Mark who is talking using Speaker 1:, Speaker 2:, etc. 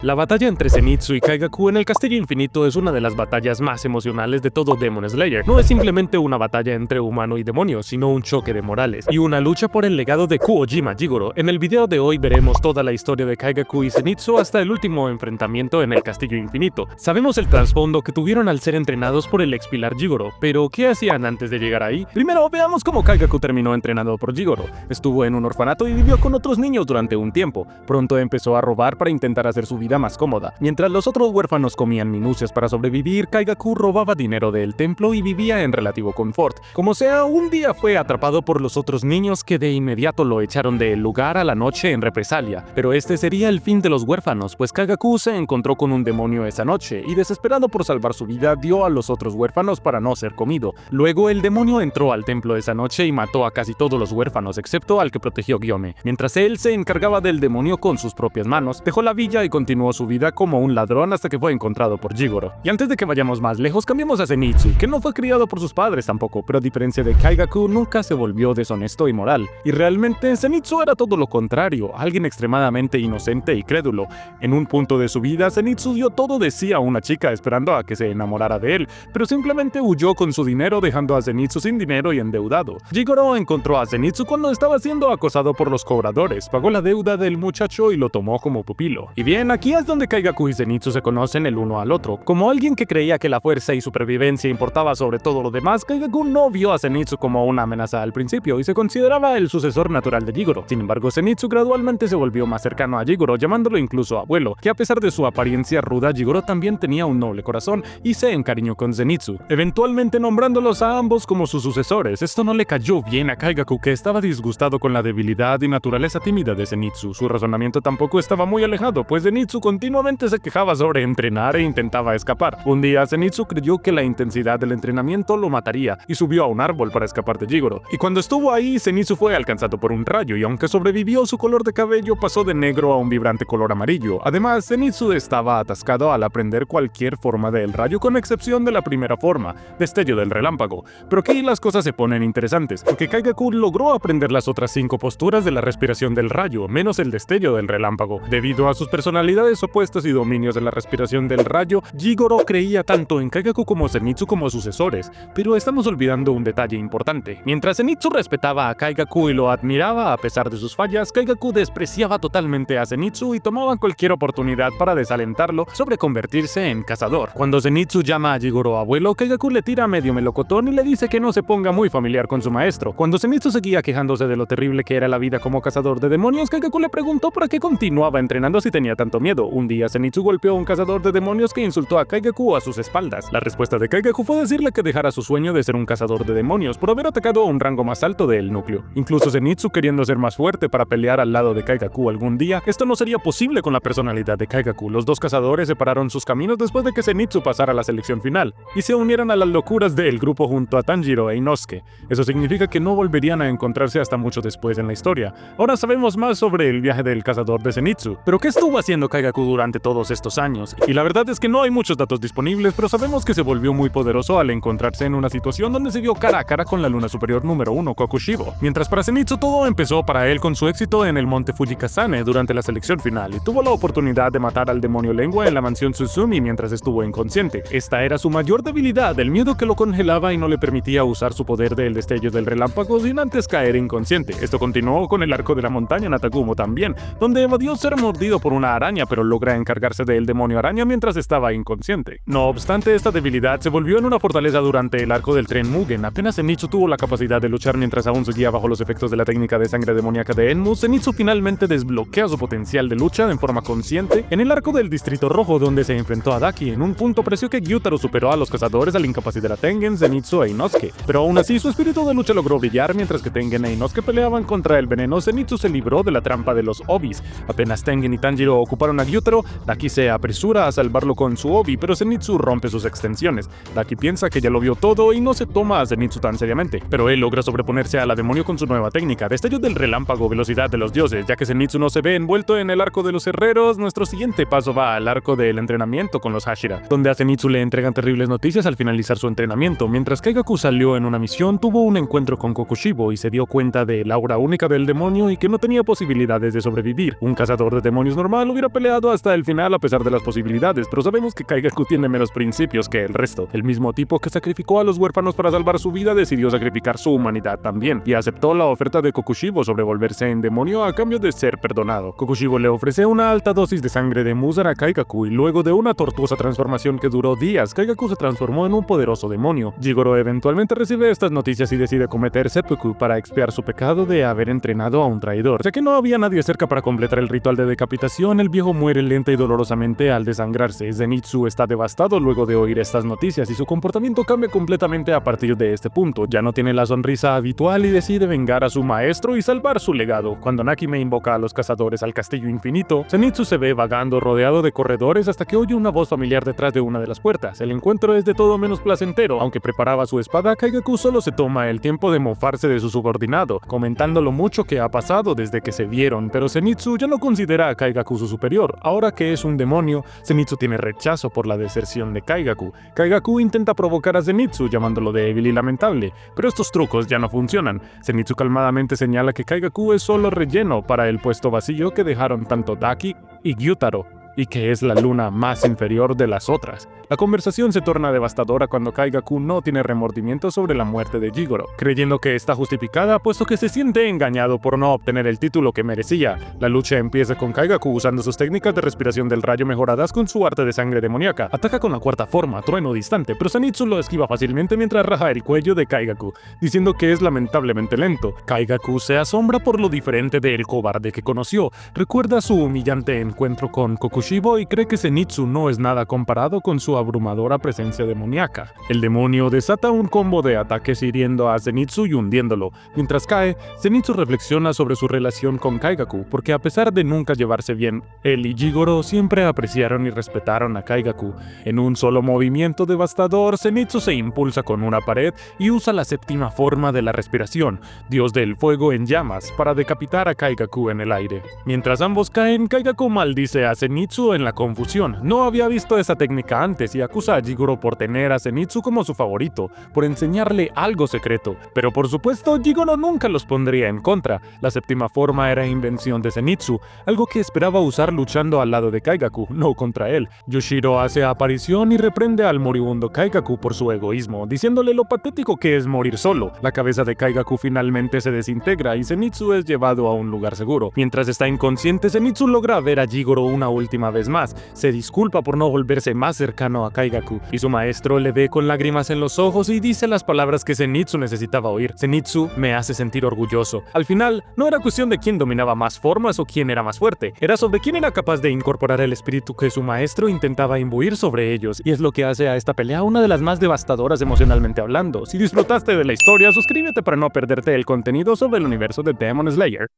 Speaker 1: La batalla entre Zenitsu y Kaigaku en el Castillo Infinito es una de las batallas más emocionales de todo Demon Slayer. No es simplemente una batalla entre humano y demonio, sino un choque de morales y una lucha por el legado de Kuojima Jigoro. En el video de hoy veremos toda la historia de Kaigaku y Zenitsu hasta el último enfrentamiento en el Castillo Infinito. Sabemos el trasfondo que tuvieron al ser entrenados por el expilar Jigoro, pero ¿qué hacían antes de llegar ahí? Primero veamos cómo Kaigaku terminó entrenado por Jigoro. Estuvo en un orfanato y vivió con otros niños durante un tiempo. Pronto empezó a robar para intentar hacer su vida más cómoda. Mientras los otros huérfanos comían minucias para sobrevivir, Kaigaku robaba dinero del templo y vivía en relativo confort. Como sea, un día fue atrapado por los otros niños que de inmediato lo echaron del lugar a la noche en represalia. Pero este sería el fin de los huérfanos, pues Kaigaku se encontró con un demonio esa noche y desesperado por salvar su vida dio a los otros huérfanos para no ser comido. Luego el demonio entró al templo esa noche y mató a casi todos los huérfanos excepto al que protegió Gyome. Mientras él se encargaba del demonio con sus propias manos, dejó la villa y continuó su vida como un ladrón hasta que fue encontrado por Jigoro. Y antes de que vayamos más lejos, cambiemos a Zenitsu, que no fue criado por sus padres tampoco, pero a diferencia de Kaigaku, nunca se volvió deshonesto y moral. Y realmente Zenitsu era todo lo contrario, alguien extremadamente inocente y crédulo. En un punto de su vida, Zenitsu dio todo de sí a una chica esperando a que se enamorara de él, pero simplemente huyó con su dinero dejando a Zenitsu sin dinero y endeudado. Jigoro encontró a Zenitsu cuando estaba siendo acosado por los cobradores, pagó la deuda del muchacho y lo tomó como pupilo. Y bien, aquí es donde Kaigaku y Zenitsu se conocen el uno al otro. Como alguien que creía que la fuerza y supervivencia importaba sobre todo lo demás, Kaigaku no vio a Zenitsu como una amenaza al principio y se consideraba el sucesor natural de Jigoro. Sin embargo, Zenitsu gradualmente se volvió más cercano a Jigoro, llamándolo incluso abuelo, que a pesar de su apariencia ruda, Jigoro también tenía un noble corazón y se encariñó con Zenitsu, eventualmente nombrándolos a ambos como sus sucesores. Esto no le cayó bien a Kaigaku, que estaba disgustado con la debilidad y naturaleza tímida de Zenitsu. Su razonamiento tampoco estaba muy alejado, pues Zenitsu continuamente se quejaba sobre entrenar e intentaba escapar. Un día, Zenitsu creyó que la intensidad del entrenamiento lo mataría y subió a un árbol para escapar de Jigoro. Y cuando estuvo ahí, Zenitsu fue alcanzado por un rayo y aunque sobrevivió, su color de cabello pasó de negro a un vibrante color amarillo. Además, Zenitsu estaba atascado al aprender cualquier forma del rayo con excepción de la primera forma, destello del relámpago. Pero aquí las cosas se ponen interesantes, porque Kaigaku logró aprender las otras 5 posturas de la respiración del rayo, menos el destello del relámpago. Debido a sus personalidades opuestas y dominios de la respiración del rayo, Jigoro creía tanto en Kaigaku como Zenitsu como sucesores, pero estamos olvidando un detalle importante. Mientras Zenitsu respetaba a Kaigaku y lo admiraba a pesar de sus fallas, Kaigaku despreciaba totalmente a Zenitsu y tomaba cualquier oportunidad para desalentarlo sobre convertirse en cazador. Cuando Zenitsu llama a Jigoro abuelo, Kaigaku le tira medio melocotón y le dice que no se ponga muy familiar con su maestro. Cuando Zenitsu seguía quejándose de lo terrible que era la vida como cazador de demonios, Kaigaku le preguntó por qué continuaba entrenando si tenía tanto miedo. Un día Zenitsu golpeó a un cazador de demonios que insultó a Kaigaku a sus espaldas. La respuesta de Kaigaku fue decirle que dejara su sueño de ser un cazador de demonios por haber atacado a un rango más alto del núcleo. Incluso Zenitsu, queriendo ser más fuerte para pelear al lado de Kaigaku algún día, esto no sería posible con la personalidad de Kaigaku. Los dos cazadores separaron sus caminos después de que Zenitsu pasara a la selección final y se unieran a las locuras del grupo junto a Tanjiro e Inosuke. Eso significa que no volverían a encontrarse hasta mucho después en la historia. Ahora sabemos más sobre el viaje del cazador de Zenitsu. Pero ¿qué estuvo haciendo Kaigaku durante todos estos años? Y la verdad es que no hay muchos datos disponibles, pero sabemos que se volvió muy poderoso al encontrarse en una situación donde se vio cara a cara con la luna superior número 1, Kokushibo. Mientras para Zenitsu todo empezó para él con su éxito en el monte Fujikazane durante la selección final y tuvo la oportunidad de matar al demonio lengua en la mansión Susumi mientras estuvo inconsciente. Esta era su mayor debilidad, el miedo que lo congelaba y no le permitía usar su poder del destello del relámpago sin antes caer inconsciente. Esto continuó con el arco de la montaña Natagumo también, donde evadió ser mordido por una araña pero logra encargarse del demonio araña mientras estaba inconsciente. No obstante, esta debilidad se volvió en una fortaleza durante el arco del tren Mugen. Apenas Zenitsu tuvo la capacidad de luchar mientras aún seguía bajo los efectos de la técnica de sangre demoníaca de Enmu, Zenitsu finalmente desbloquea su potencial de lucha en forma consciente en el arco del Distrito Rojo, donde se enfrentó a Daki. En un punto pareció que Gyutaro superó a los cazadores al incapacitar a Tengen, Zenitsu e Inosuke, pero aún así su espíritu de lucha logró brillar. Mientras que Tengen e Inosuke peleaban contra el veneno, Zenitsu se libró de la trampa de los Obis. Apenas Tengen y Tanjiro ocuparon a Gyutaro, Daki se apresura a salvarlo con su Obi, pero Zenitsu rompe sus extensiones. Daki piensa que ya lo vio todo y no se toma a Zenitsu tan seriamente, pero él logra sobreponerse a la demonio con su nueva técnica, destello del relámpago, velocidad de los dioses. Ya que Zenitsu no se ve envuelto en el arco de los herreros, nuestro siguiente paso va al arco del entrenamiento con los Hashira, donde a Zenitsu le entregan terribles noticias al finalizar su entrenamiento. Mientras Kaigaku salió en una misión, tuvo un encuentro con Kokushibo y se dio cuenta de la aura única del demonio y que no tenía posibilidades de sobrevivir. Un cazador de demonios normal hubiera peleado peleado hasta el final a pesar de las posibilidades, pero sabemos que Kaigaku tiene menos principios que el resto. El mismo tipo que sacrificó a los huérfanos para salvar su vida decidió sacrificar su humanidad también, y aceptó la oferta de Kokushibo sobre volverse en demonio a cambio de ser perdonado. Kokushibo le ofrece una alta dosis de sangre de Muzan a Kaigaku, y luego de una tortuosa transformación que duró días, Kaigaku se transformó en un poderoso demonio. Jigoro eventualmente recibe estas noticias y decide cometer seppuku para expiar su pecado de haber entrenado a un traidor. Ya que no había nadie cerca para completar el ritual de decapitación, el viejo muere lenta y dolorosamente al desangrarse. Zenitsu está devastado luego de oír estas noticias y su comportamiento cambia completamente a partir de este punto. Ya no tiene la sonrisa habitual y decide vengar a su maestro y salvar su legado. Cuando Nakime invoca a los cazadores al castillo infinito, Zenitsu se ve vagando rodeado de corredores hasta que oye una voz familiar detrás de una de las puertas. El encuentro es de todo menos placentero. Aunque preparaba su espada, Kaigaku solo se toma el tiempo de mofarse de su subordinado, comentando lo mucho que ha pasado desde que se vieron, pero Zenitsu ya no considera a Kaigaku su superior. Ahora que es un demonio, Zenitsu tiene rechazo por la deserción de Kaigaku. Kaigaku intenta provocar a Zenitsu llamándolo débil y lamentable, pero estos trucos ya no funcionan. Zenitsu calmadamente señala que Kaigaku es solo relleno para el puesto vacío que dejaron tanto Daki y Gyutaro, y que es la luna más inferior de las otras. La conversación se torna devastadora cuando Kaigaku no tiene remordimiento sobre la muerte de Jigoro, creyendo que está justificada puesto que se siente engañado por no obtener el título que merecía. La lucha empieza con Kaigaku usando sus técnicas de respiración del rayo mejoradas con su arte de sangre demoníaca. Ataca con la cuarta forma, trueno distante, pero Zenitsu lo esquiva fácilmente mientras raja el cuello de Kaigaku, diciendo que es lamentablemente lento. Kaigaku se asombra por lo diferente del cobarde que conoció, recuerda su humillante encuentro con Kokushibo y cree que Zenitsu no es nada comparado con su abrumadora presencia demoníaca. El demonio desata un combo de ataques hiriendo a Zenitsu y hundiéndolo. Mientras cae, Zenitsu reflexiona sobre su relación con Kaigaku, porque a pesar de nunca llevarse bien, él y Jigoro siempre apreciaron y respetaron a Kaigaku. En un solo movimiento devastador, Zenitsu se impulsa con una pared y usa la séptima forma de la respiración, dios del fuego en llamas, para decapitar a Kaigaku en el aire. Mientras ambos caen, Kaigaku maldice a Zenitsu en la confusión. No había visto esa técnica antes y acusa a Jigoro por tener a Zenitsu como su favorito, por enseñarle algo secreto. Pero por supuesto, Jigoro nunca los pondría en contra. La séptima forma era invención de Zenitsu, algo que esperaba usar luchando al lado de Kaigaku, no contra él. Yoshiro hace aparición y reprende al moribundo Kaigaku por su egoísmo, diciéndole lo patético que es morir solo. La cabeza de Kaigaku finalmente se desintegra y Zenitsu es llevado a un lugar seguro. Mientras está inconsciente, Zenitsu logra ver a Jigoro una última vez más. Se disculpa por no volverse más cercano a Kaigaku, y su maestro le ve con lágrimas en los ojos y dice las palabras que Zenitsu necesitaba oír. Zenitsu me hace sentir orgulloso. Al final, no era cuestión de quién dominaba más formas o quién era más fuerte, era sobre quién era capaz de incorporar el espíritu que su maestro intentaba imbuir sobre ellos, y es lo que hace a esta pelea una de las más devastadoras emocionalmente hablando. Si disfrutaste de la historia, suscríbete para no perderte el contenido sobre el universo de Demon Slayer.